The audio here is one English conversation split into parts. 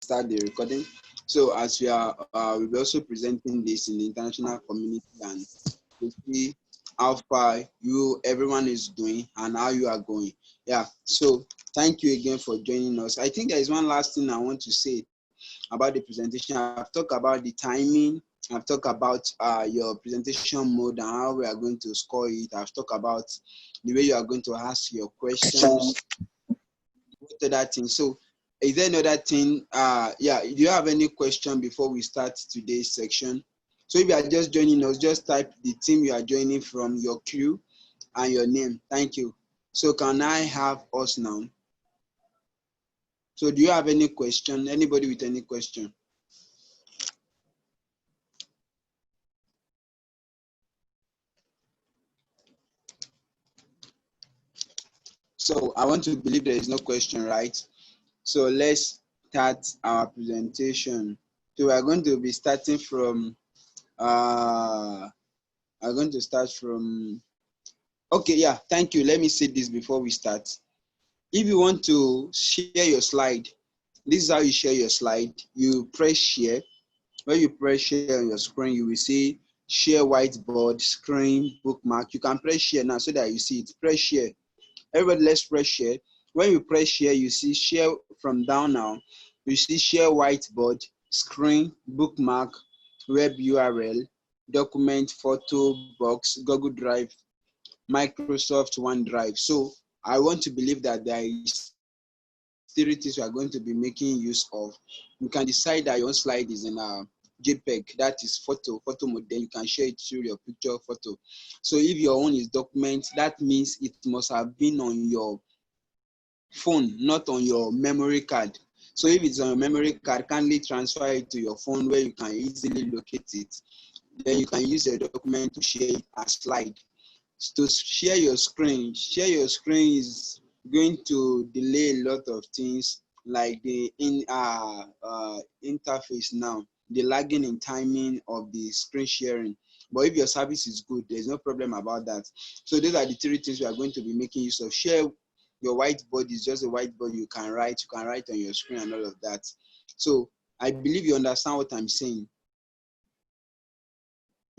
start the recording. So as we are, we'll be also presenting this in the international community, and to see how far everyone is doing and how you are going. Yeah. So thank you again for joining us. I think there is one last thing I want to say about the presentation. I've talked about the timing. I've talked about your presentation mode and how we are going to score it. I've talked about the way you are going to ask your questions. What other thing? So is there another thing? Yeah, do you have any question before we start today's section? So if you are just joining us, just type the team you are joining from, your crew, and your name. Thank you. So can I have us now? So do you have any question? Anybody with any question? So I want to believe there is no question, right? So let's start our presentation. So we are going to be starting from, I'm going to start from, okay, yeah, thank you. Let me say this before we start. If you want to share your slide, this is how you share your slide. You press share. When you press share on your screen, you will see share whiteboard, screen, bookmark. You can press share now so that you see it. Press share. Everybody, let's press share. When you press share, you see share from down now. You see share whiteboard, screen, bookmark, web URL, document, photo, box, Google Drive, Microsoft OneDrive. So I want to believe that there is activities we are going to be making use of. You can decide that your slide is in a JPEG, that is photo mode, then you can share it through your picture photo. So if your own is document, that means it must have been on your phone, not on your memory card. So if it's on your memory card, kindly transfer it to your phone where you can easily locate it. Then you can use your document to share it as slide. To share your screen is going to delay a lot of things, like the interface now, the lagging in timing of the screen sharing. But if your service is good, there's no problem about that. So those are the three things we are going to be making use of. Share your whiteboard is just a whiteboard you can write on your screen and all of that. So I believe you understand what I'm saying.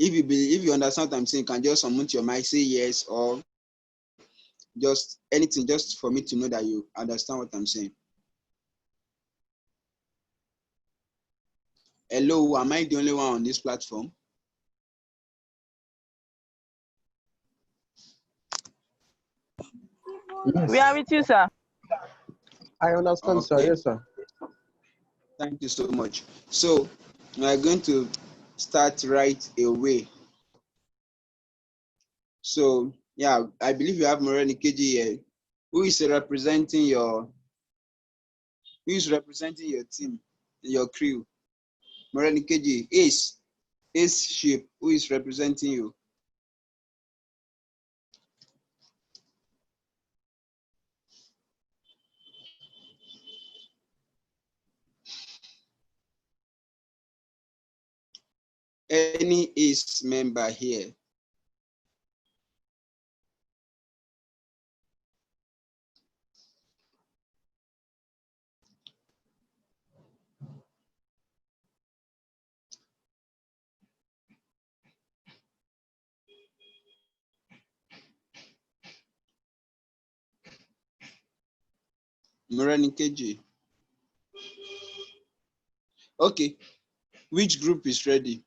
If you understand what I'm saying, you can just unmute your mic, say yes, or just anything, just for me to know that you understand what I'm saying. Hello, am I the only one on this platform? Yes. We are with you, sir. I understand, Okay. sir. Yes, sir. Thank you so much. So we are going to start right away. So yeah, I believe you have Moreni KG here. Who is representing your team, your crew? Moreni KG, Ace Ship, who is representing you? Any Ace member here? Moreni KG. Okay, which group is ready?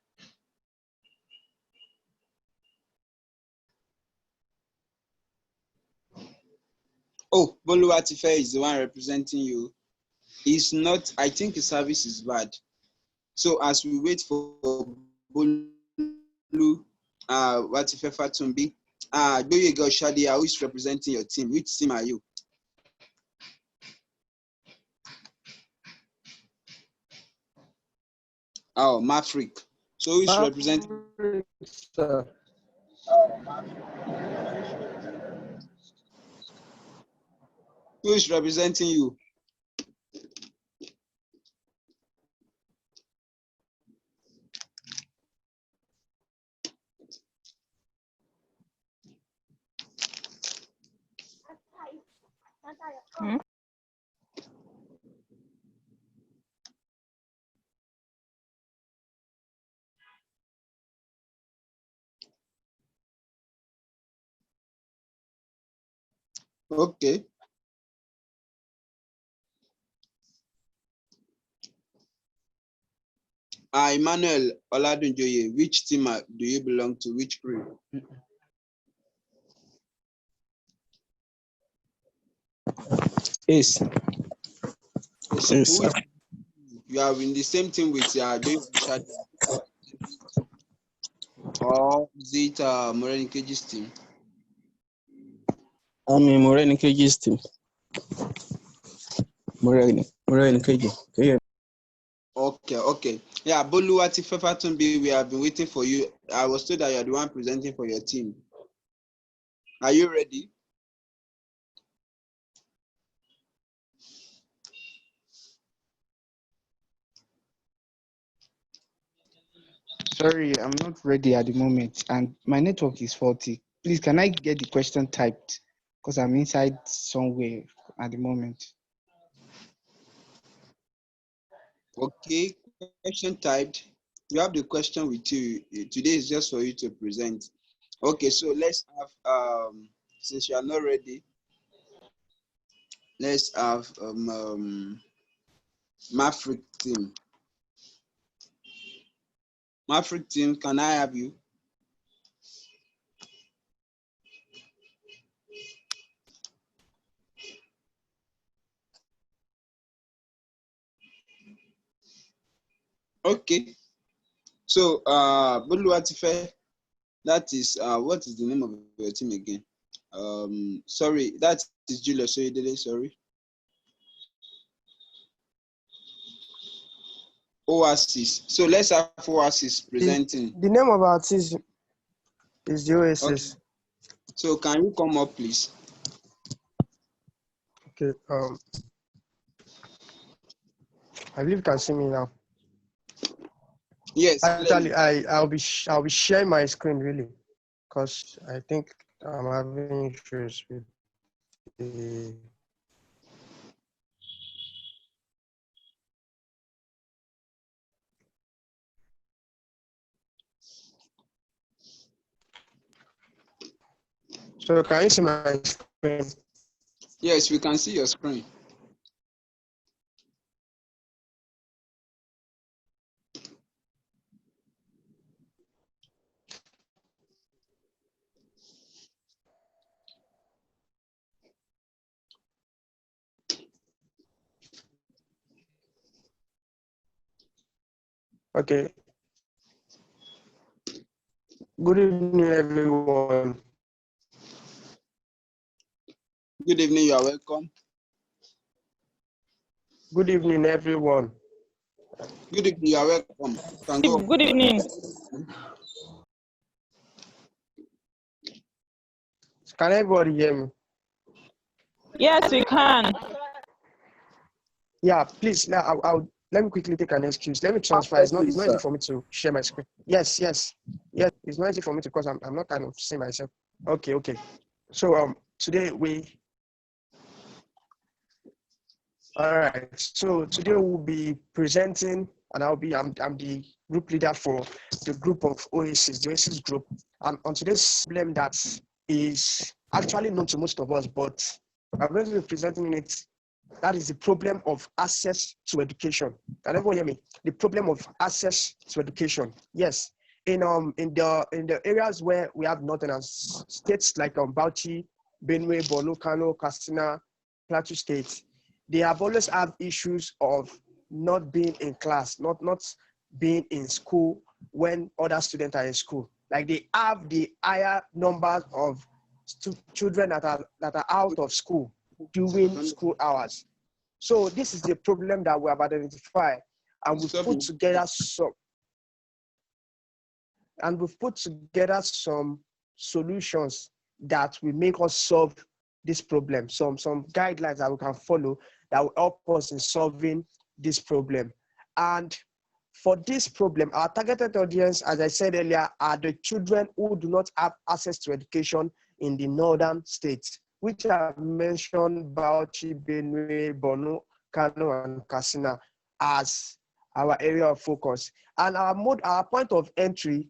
Oh, Boluwatife is the one representing you. He's not, I think his service is bad. So as we wait for Bolu, Watife Fatumbi, Doyega Shadia, who is representing your team? Which team are you? Oh, Maverick. So who is representing? Sir. Who is representing you? Okay. Emmanuel Oladunjoye, which team do you belong to? Which crew? Yes. Yes. You are in the same team with doing or is it Moren Keji's team? I'm in Moren KG's team. Moren KG. Okay. Okay. Yeah, Boluwati Fefatumbi, we have been waiting for you. I was told that you are the one presenting for your team. Are you ready? Sorry, I'm not ready at the moment, and my network is faulty. Please, can I get the question typed? Because I'm inside somewhere at the moment. Okay, question typed. You have the question with you. Today is just for you to present. Okay, so let's have since you are not ready, let's have Maverick team. Maverick team, can I have you? Okay. So Boluwatife, that is what is the name of your team again? Sorry, that is Julius Oyedele, sorry. Oasis. So let's have Oasis presenting. The name of our team is the Oasis. Okay. So can you come up, please? Okay. I believe you can see me now. Yes. Actually, I'll be sharing my screen really, because I think I'm having issues with the. So can you see my screen? Yes, we can see your screen. Okay. Good evening, everyone. Good evening, you are welcome. Good evening, everyone. Good evening, you are welcome. Can go. Good evening. Can everybody hear me? Yes, we can. Yeah, please. Now, let me quickly take an excuse. Let me transfer. It's not easy for me to share my screen. Yes. It's not easy for me to, because I'm not kind of seeing myself. Okay. So today all right. So today we'll be presenting, and I'm the group leader for the group of Oasis, the Oasis group. And on today's problem that is actually known to most of us, but I'm going to be presenting it. That is the problem of access to education. Can everyone hear me? The problem of access to education. Yes. In the areas where we have northern states like Bauchi, Benue, Borno, Kano, Katsina, Plateau State, they have always had issues of not being in class, not being in school when other students are in school. Like they have the higher numbers of children that are out of school during school hours. So this is the problem that we have identified, and we've put together some solutions that will make us solve this problem. Some guidelines that we can follow that will help us in solving this problem. And for this problem, our targeted audience, as I said earlier, are the children who do not have access to education in the northern states, which I've mentioned Bauchi, Benue, Borno, Kano, and Katsina as our area of focus. And our point of entry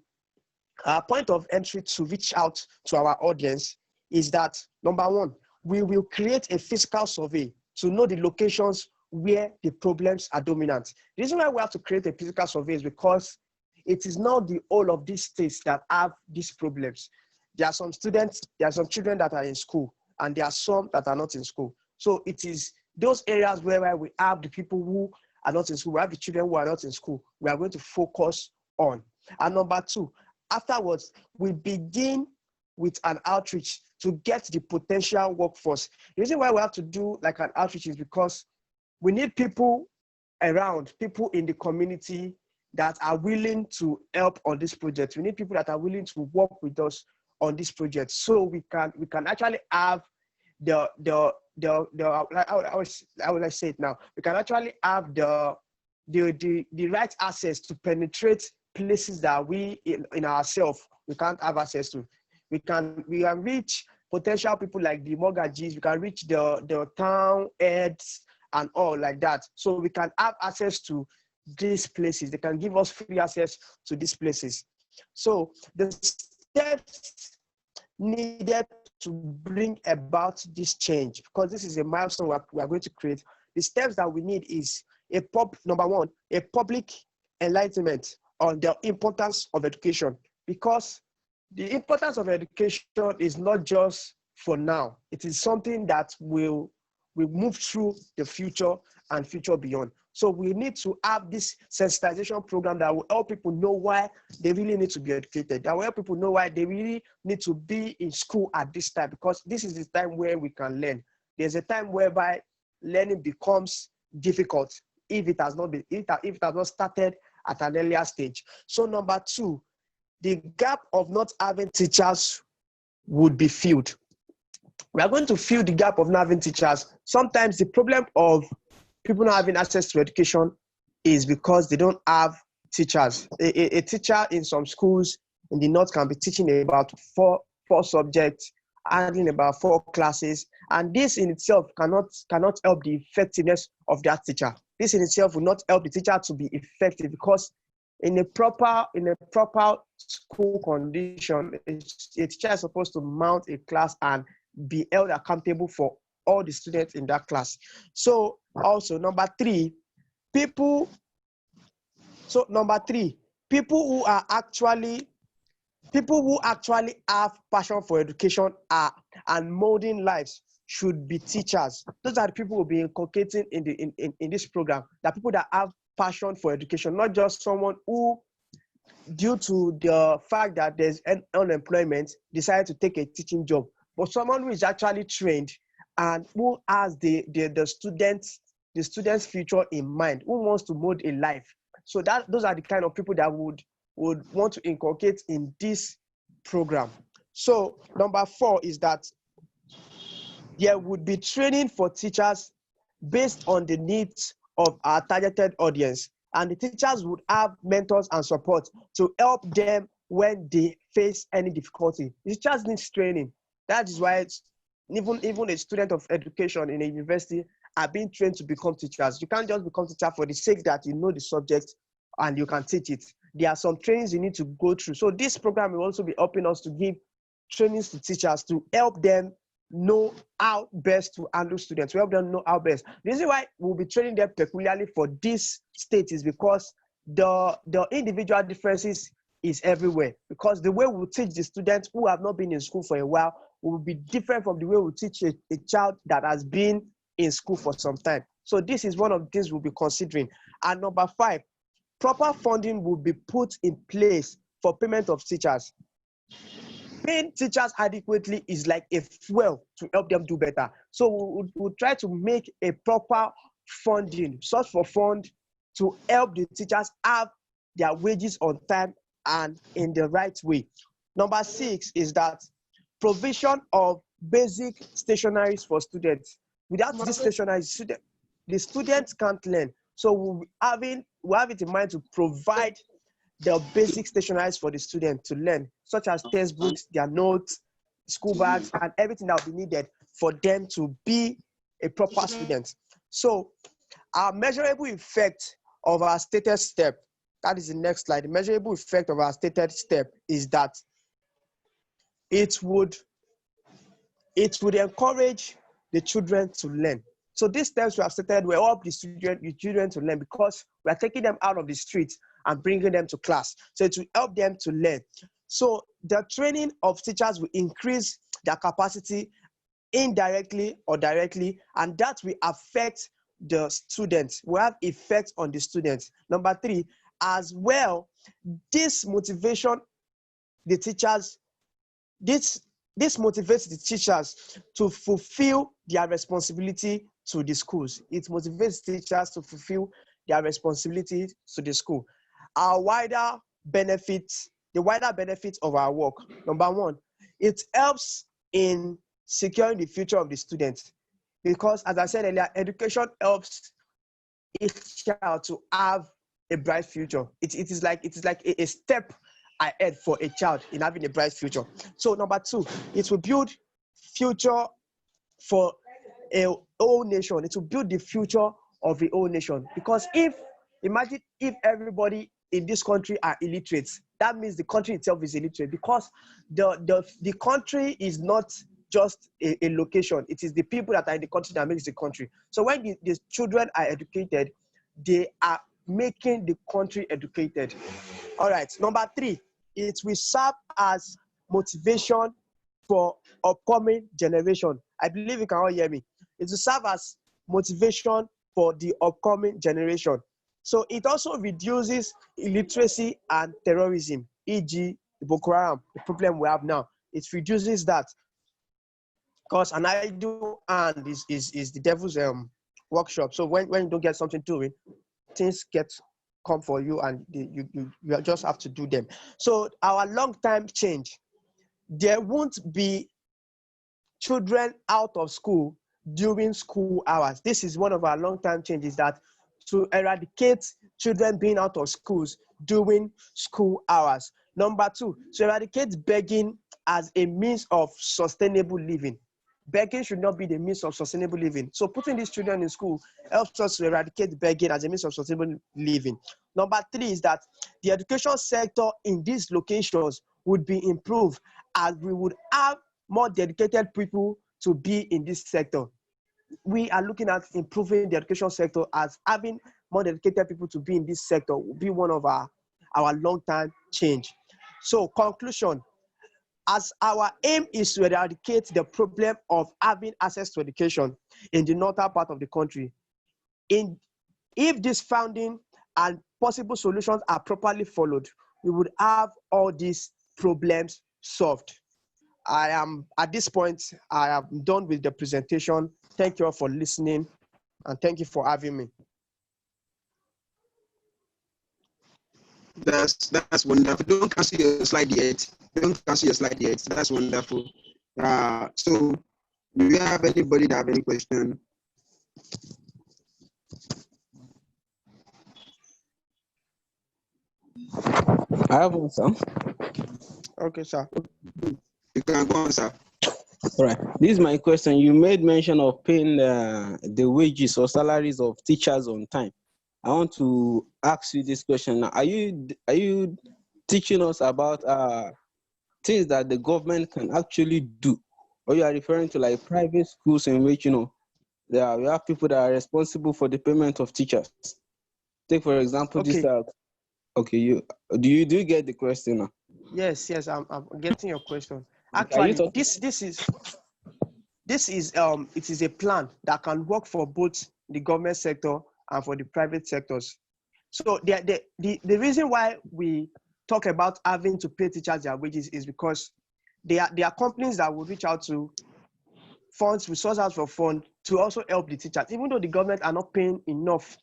to reach out to our audience is that, number one, we will create a physical survey to know the locations where the problems are dominant. The reason why we have to create a physical survey is because it is not the whole of these states that have these problems. There are some students, there are some children that are in school, and there are some that are not in school. So it is those areas where we have the people who are not in school, we have the children who are not in school, we are going to focus on. And number two, afterwards, we begin with an outreach to get the potential workforce. The reason why we have to do like an outreach is because we need people around, people in the community that are willing to help on this project. We need people that are willing to work with us on this project, so we can actually have I will say it now. We can actually have the right access to penetrate places that we in ourselves we can't have access to. We can reach potential people like the mortgagees. We can reach the town heads and all like that. So we can have access to these places. They can give us free access to these places. So the steps needed to bring about this change, because this is a milestone we are going to create. The steps that we need is number one, a public enlightenment on the importance of education, because the importance of education is not just for now. It is something that will move through the future and future beyond. So we need to have this sensitization program that will help people know why they really need to be educated. That will help people know why they really need to be in school at this time, because this is the time where we can learn. There's a time whereby learning becomes difficult if it has not started at an earlier stage. So number two, the gap of not having teachers would be filled. We are going to fill the gap of not having teachers. Sometimes the problem of people not having access to education is because they don't have teachers. A teacher in some schools in the north can be teaching about four subjects, handling about 4 classes, and this in itself cannot help the effectiveness of that teacher. This in itself will not help the teacher to be effective, because in a proper school condition, a teacher is supposed to mount a class and be held accountable for all the students in that class. So also number three, people who actually have passion for education and molding lives should be teachers. Those are the people who will be inculcating in this program. The people that have passion for education, not just someone who, due to the fact that there's unemployment, decided to take a teaching job, but someone who is actually trained and who has the student's future in mind, who wants to mold a life. So those are the kind of people that would want to inculcate in this program. So number 4 is that there would be training for teachers based on the needs of our targeted audience, and the teachers would have mentors and support to help them when they face any difficulty. The teachers need training. That is why even a student of education in a university are being trained to become teachers. You can't just become teacher for the sake that you know the subject and you can teach it. There are some trainings you need to go through. So this program will also be helping us to give trainings to teachers to help them know how best to handle students, to help them know how best. The reason why we'll be training them peculiarly for this state is because the individual differences is everywhere, because the way we teach the students who have not been in school for a while will be different from the way we teach a child that has been in school for some time. So this is one of the things we'll be considering. And number 5, proper funding will be put in place for payment of teachers. Paying teachers adequately is like a fuel to help them do better. So we'll try to make a proper funding, source for fund to help the teachers have their wages on time and in the right way. Number 6 is that provision of basic stationaries for students. Without this stationaries, the students can't learn. So we'll have it in mind to provide the basic stationaries for the student to learn, such as textbooks, their notes, school bags, and everything that will be needed for them to be a proper student. So our measurable effect of our stated step, that is the next slide. The measurable effect of our stated step is that it would it would encourage the children to learn. So these steps we have started will help the children to learn because we are taking them out of the streets and bringing them to class. So it will help them to learn. So the training of teachers will increase their capacity indirectly or directly, and that will affect the students, will have effect on the students. Number three, as well, this motivation the teachers, this motivates the teachers to fulfill their responsibility to the schools. It motivates teachers to fulfill their responsibility to the school. The wider benefits of our work. Number one, it helps in securing the future of the students, because as I said earlier, education helps each child to have a bright future. It is like a step ahead for a child in having a bright future. So number two, it will build future for a whole nation. It will build the future of the whole nation, because imagine if everybody in this country are illiterate, that means the country itself is illiterate, because the country is not just a location. It is the people that are in the country that makes the country. So when the children are educated, they are making the country educated. All right, number three, it will serve as motivation for upcoming generation. I believe you can all hear me. It will serve as motivation for the upcoming generation. So it also reduces illiteracy and terrorism, e.g. the Boko Haram, the problem we have now. It reduces that, because an idle hand is the devil's workshop. So when you don't get something doing, things come for you, and you just have to do them. So our long-term change, there won't be children out of school during school hours. This is one of our long-term changes, that to eradicate children being out of schools during school hours. Number two, to eradicate begging as a means of sustainable living. Begging should not be the means of sustainable living. So putting these children in school helps us to eradicate begging as a means of sustainable living. Number three is that the education sector in these locations would be improved, as we would have more dedicated people to be in this sector. We are looking at improving the education sector, as having more dedicated people to be in this sector will be one of our long-term change. So conclusion, as our aim is to eradicate the problem of having access to education in the northern part of the country, if this founding and possible solutions are properly followed, we would have all these problems solved. At this point, I am done with the presentation. Thank you all for listening, and thank you for having me. That's wonderful. Don't cancel your slide yet. That's wonderful. So do you have anybody that have any question? I have one, sir. Okay, sir. You can go on, sir. All right. This is my question. You made mention of paying the wages or salaries of teachers on time. I want to ask you this question now. Are you teaching us about things that the government can actually do, or you are referring to like private schools in which we have people that are responsible for the payment of teachers? Take for example this. Okay, do you get the question now? Yes, I'm getting your question. Okay, Actually, this is it is a plan that can work for both the government sector and for the private sectors. So the reason why we talk about having to pay teachers their wages is because there are companies that will reach out to resource out for fund to also help the teachers. Even though the government are not paying enough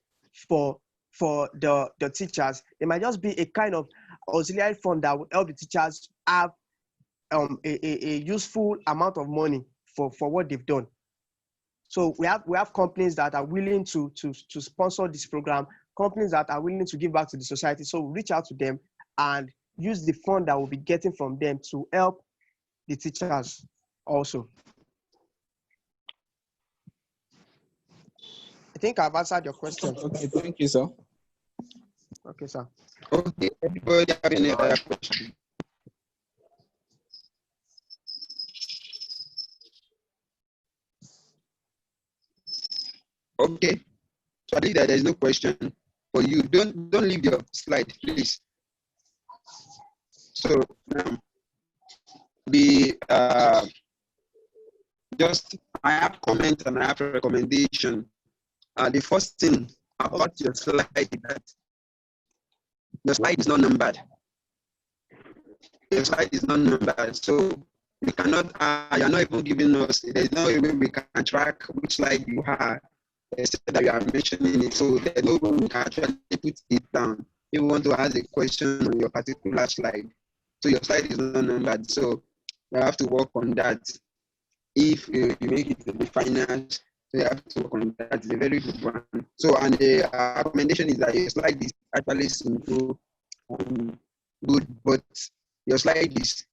for the teachers, there might just be a kind of auxiliary fund that will help the teachers have a useful amount of money for what they've done. So we have companies that are willing to sponsor this program, companies that are willing to give back to the society. So we reach out to them and use the fund that we'll be getting from them to help the teachers also. I think I've answered your question. Okay, thank you, sir. Okay, sir. Okay, everybody have any other question? Okay. So I think that there's no question for you. Don't leave your slide, please. So the just I have comment and I have a recommendation. The first thing about your slide is that your slide is not numbered. Your slide is not numbered, so we cannot. You're not even giving us. There's no way we can track which slide you have, except that you are mentioning it. So there's no way we can actually put it down. If you want to ask a question on your particular slide, so your slide is not numbered. So you have to work on that. If you make it to the finals, so you have to work on that. It's a very good one. So, and the recommendation is that your slide is actually simple and good, but your slide is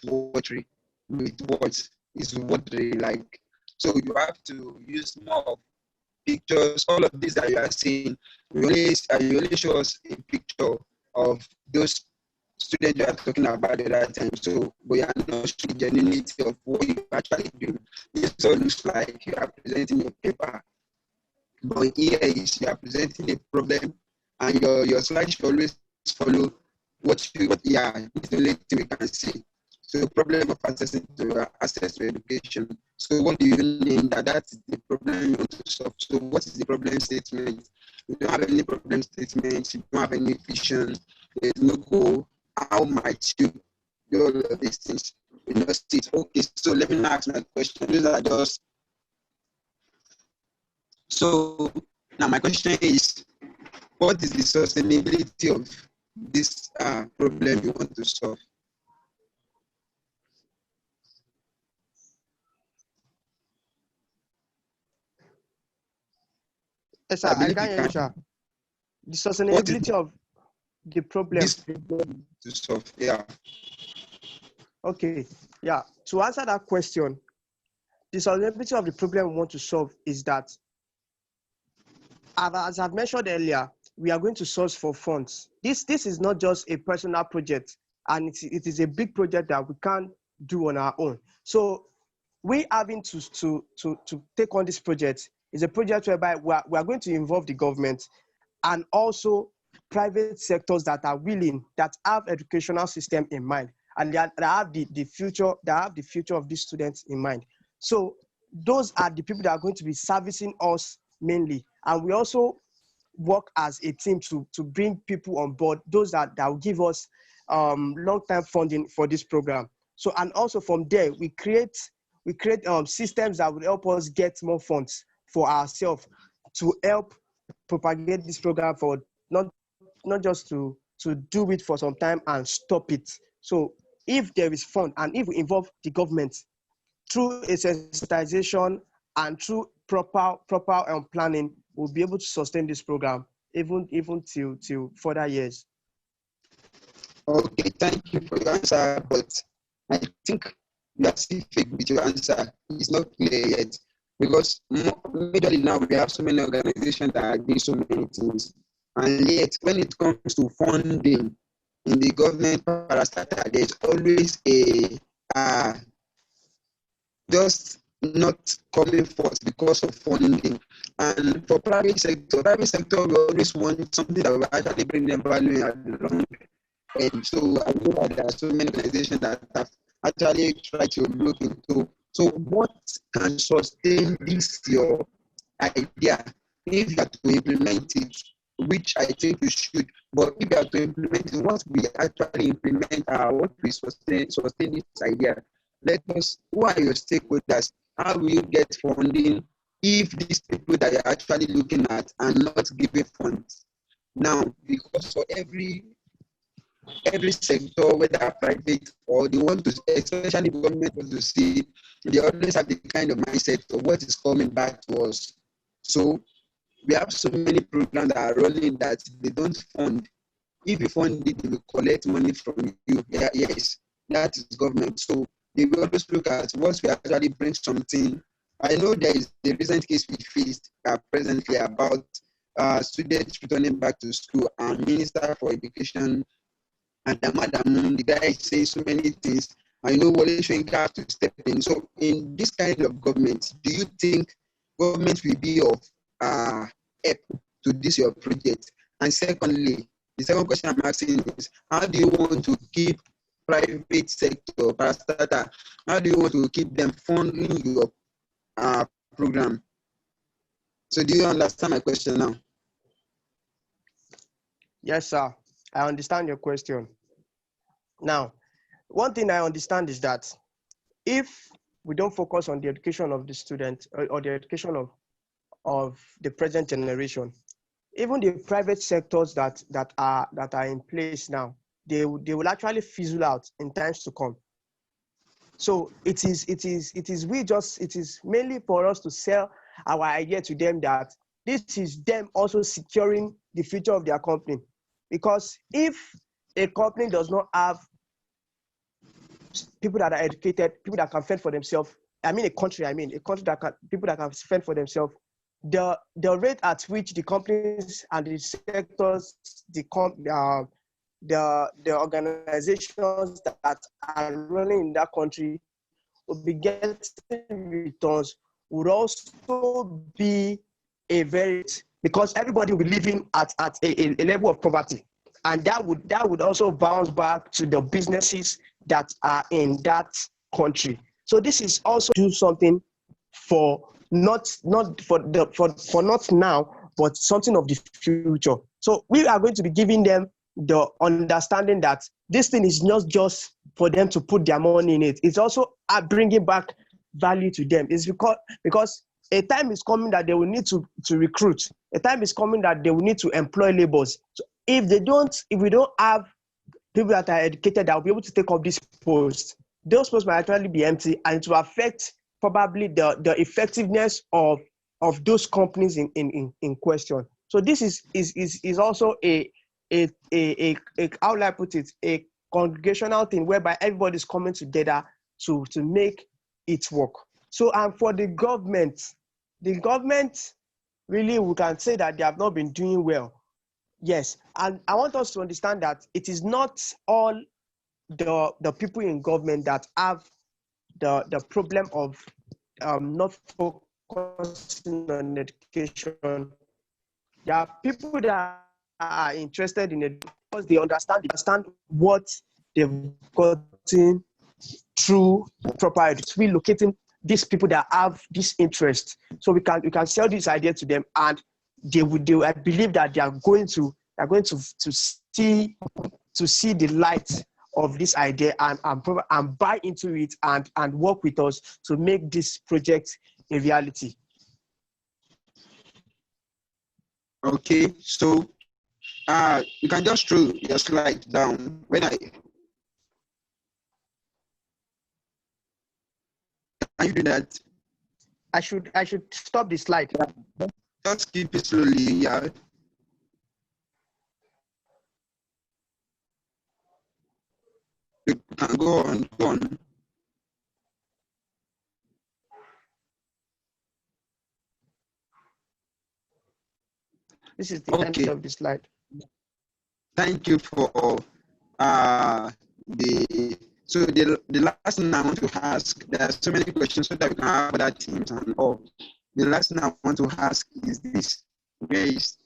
watery with what is watery like. So you have to use more pictures. All of these that you are seeing, you only show us a picture of those students you are talking about at that time. So we are not showing the genuinity of what you actually do. This all looks like you are presenting a paper, but here is you are presenting a problem, and your slide should always follow it's the only thing we can see. So problem of access to education. So what do you mean that's the problem you want to solve? So what is the problem statement? You don't have any problem statement, you don't have any vision, there's no goal. How might you do all of these things? You know, okay, so let me ask my question. These are just so now my question is, what is the sustainability of this problem you want to solve? Yes, sir. I can hear you, sir. The sustainability of the problem. This problem to solve, yeah. Okay, yeah. To answer that question, the sustainability of the problem we want to solve is that, as I've mentioned earlier, we are going to source for funds. This is not just a personal project, and it is a big project that we can't do on our own. So we having to take on this project is a project whereby we are going to involve the government and also private sectors that are willing, that have educational system in mind, and that have the future of these students in mind. So those are the people that are going to be servicing us mainly, and we also work as a team to bring people on board, those that will give us long-term funding for this program. So, and also from there, we create systems that will help us get more funds for ourselves to help propagate this program for not just to do it for some time and stop it. So if there is fund and if we involve the government through a sensitization and through proper planning, we'll be able to sustain this program even till further years. Okay, thank you for your answer, but I think you are still fake with your answer. It's not clear yet, because majorly now we have so many organizations that are doing so many things, and yet when it comes to funding in the government parastatal, there's always a just not coming forth because of funding. And for private sector we always want something that will actually bring them value at the long run. And so I know that there are so many organizations that have actually tried to look into. So what can sustain this your idea if you have to implement it, which I think you should, but if you have to implement it, what we actually implement, what we sustain this idea? Let us, who are your stakeholders? How will you get funding if these people that you're actually looking at are not giving funds? Now, because for every sector, whether private or they want to, especially the government wants to see, they always have the kind of mindset of what is coming back to us. So we have so many programs that are rolling that they don't fund. If you fund it, they will collect money from you. Yeah, yes, that is government. So they will always look at what we actually bring something. I know there is a recent case we faced presently about students returning back to school, and Minister for Education and the guy is saying so many things. I know Wale Soyinka have to step in. So in this kind of government, do you think government will be of help to this your project? And secondly, the second question I'm asking is, how do you want to keep private sector, parastatal, how do you want to keep them funding your program? So do you understand my question now? Yes, sir. I understand your question. Now, one thing I understand is that if we don't focus on the education of the student or the education of the present generation, even the private sectors that are in place now, they will actually fizzle out in times to come. So it is mainly for us to sell our idea to them that this is them also securing the future of their company. Because if a company does not have people that are educated, people that can fend for themselves, a country that can, people that can fend for themselves, the rate at which the companies and the sectors, the organizations that are running in that country will be getting returns would also be a very, because everybody will be living at a level of poverty, and that would also bounce back to the businesses that are in that country. So this is also do something for not now, but something of the future. So we are going to be giving them the understanding that this thing is not just for them to put their money in it. It's also bringing back value to them. It's because a time is coming that they will need to recruit. A time is coming that they will need to employ laborers. So if we don't have people that are educated that will be able to take up this post, those posts might actually be empty, and it will affect probably the effectiveness of those companies in question. So this is also a how will I put it, a congregational thing whereby everybody is coming together to make it work. So for the government really, we can say that they have not been doing well. Yes, and I want us to understand that it is not all the people in government that have the problem of not focusing on education. There are people that are interested in it because they understand what they've gotten through proper education. Relocating these people that have this interest, so we can sell this idea to them, and I believe that they are going to see the light of this idea and buy into it and work with us to make this project a reality. Okay, so you can just throw your slide down when can you do that? I should stop the slide. Just keep it slowly, yeah. You can go on. This is the end of the slide. Thank you for the last thing I want to ask. There are so many questions so that we can have other teams and all. The last thing I want to ask is this: the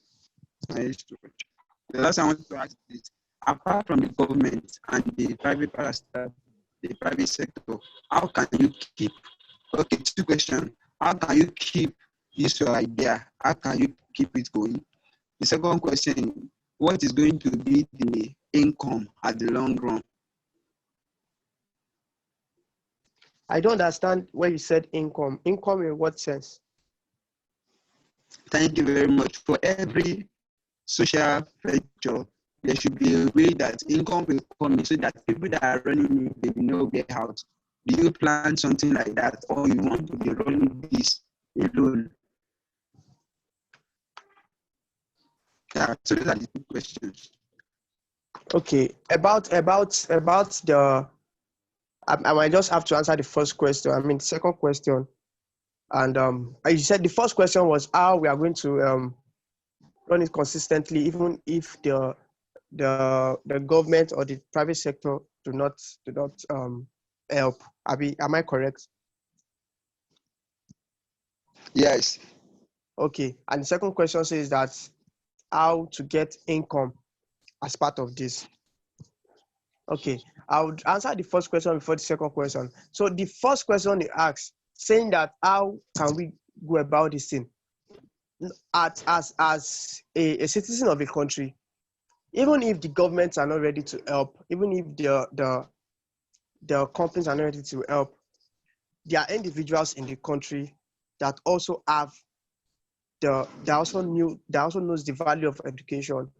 last thing I want to ask is, apart from the government and the private sector, how can you keep? Okay, two questions. How can you keep this your idea? How can you keep it going? The second question: what is going to be the income at the long run? I don't understand when you said income. Income in what sense? Thank you very much. For every social venture, there should be a way that income will come in so that people that are running it, they will know way out. Do you plan something like that, or you want to be running this alone? Yeah, so those are the two questions. Okay, about the, I might just have to answer the first question. The second question, and you said the first question was how we are going to run it consistently, even if the government or the private sector do not help. Abi, am I correct? Yes. Okay. And the second question says that how to get income as part of this. Okay. I would answer the first question before the second question. So the first question they asked, saying that how can we go about this thing? As a citizen of a country, even if the governments are not ready to help, even if the companies are not ready to help, there are individuals in the country that also have that also knows the value of education,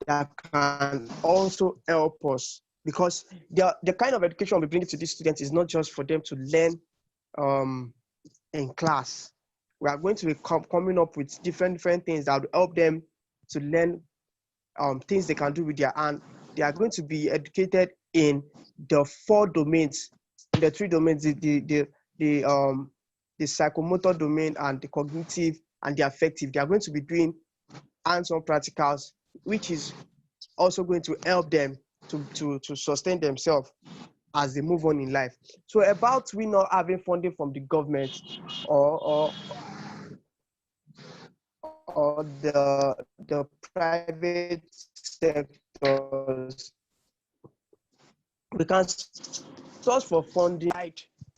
that can also help us, because the kind of education we bring to these students is not just for them to learn in class. We are going to be coming up with different things that will help them to learn things they can do with their hand. They are going to be educated in the 4 domains, in the 3 domains, the psychomotor domain and the cognitive and the affective. They are going to be doing hands-on practicals, which is also going to help them to sustain themselves as they move on in life. So about we not having funding from the government or the private sectors, we can source for funding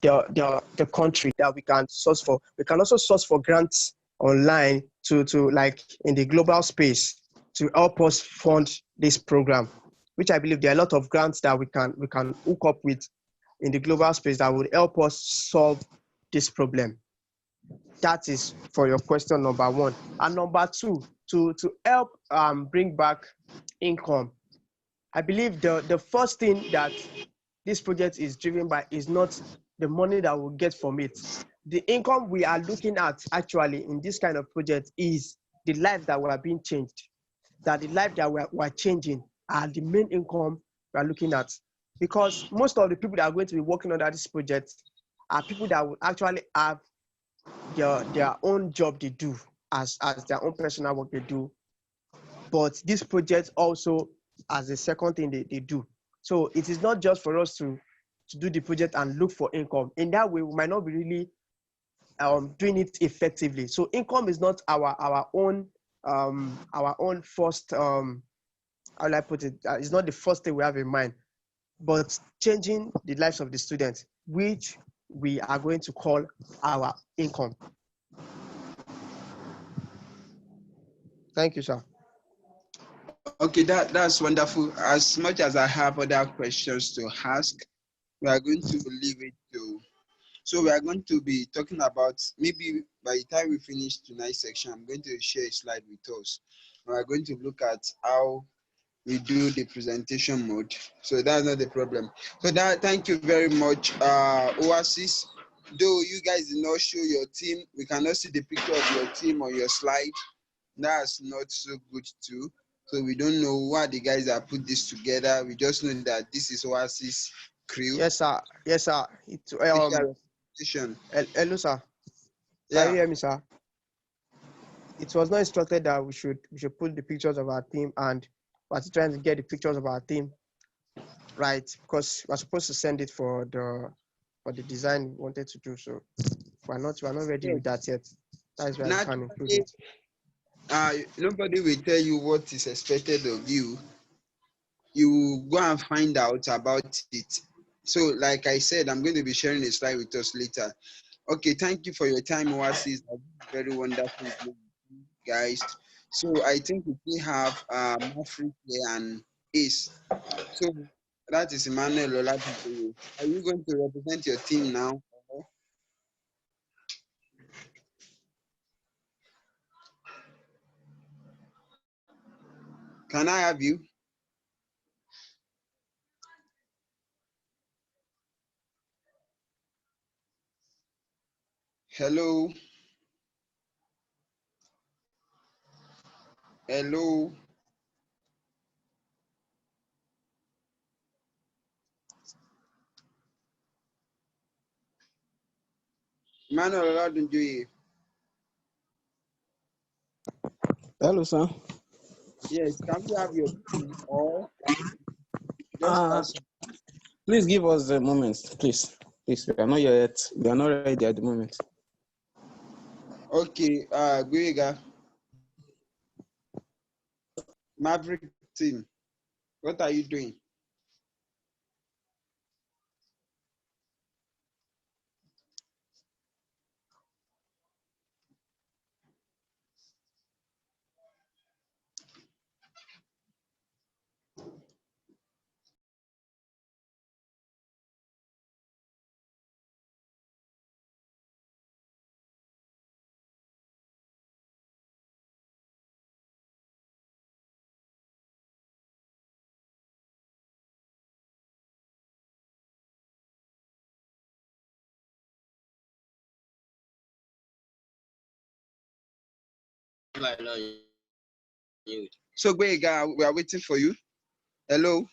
the country that we can source for. We can also source for grants online to like in the global space to help us fund this program, which I believe there are a lot of grants that we can hook up with in the global space that would help us solve this problem. That is for your question number 1. And number 2, to help bring back income. I believe the first thing that this project is driven by is not the money that we'll get from it. The income we are looking at actually in this kind of project is the life that we are being changed, that the life that we're changing are the main income we are looking at. Because most of the people that are going to be working under this project are people that will actually have their own job they do as their own personal work they do. But this project also as a second thing they do. So it is not just for us to do the project and look for income. In that way, we might not be really doing it effectively. So income is not our own first how will I put it? It's not the first thing we have in mind, but changing the lives of the students, which we are going to call our income. Thank you, sir. Okay, that's wonderful. As much as I have other questions to ask, we are going to leave it to. So we are going to be talking about, maybe by the time we finish tonight's section, I'm going to share a slide with us. We are going to look at how we do the presentation mode. So that's not the problem. So thank you very much, Oasis. Though you guys did not show your team, we cannot see the picture of your team on your slide. That's not so good too. So we don't know why the guys that put this together. We just know that this is Oasis crew. Yes, sir. Yes, sir. Hello, sir. Yeah. Can you hear me, sir? It was not instructed that we should put the pictures of our team, and we're trying to get the pictures of our team right, because we're supposed to send it for the design we wanted to do. So we're not ready with that yet. That is why we can include it. Nobody will tell you what is expected of you. You go and find out about it. So like I said, I'm going to be sharing a slide with us later. Okay, thank you for your time, Oasis. Very wonderful, guys. So I think we have Mafri and Ace. So that is Emmanuel Oladipo. Are you going to represent your team now? Can I have you? Hello. Hello. Emmanuel Oladipo. Hello, sir. Yes, can we have your team or just please give us a moment, please. Please, we are not yet. We are not ready at the moment. Okay, Guiga, Maverick team, what are you doing? So Guiga, we are waiting for you. Hello,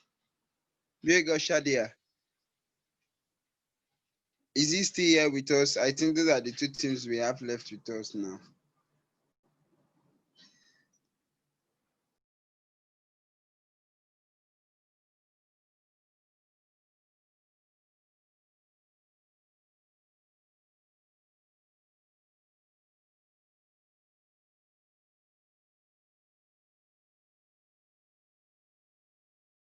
Guiga Shadia. Is he still here with us? I think those are the two teams we have left with us now.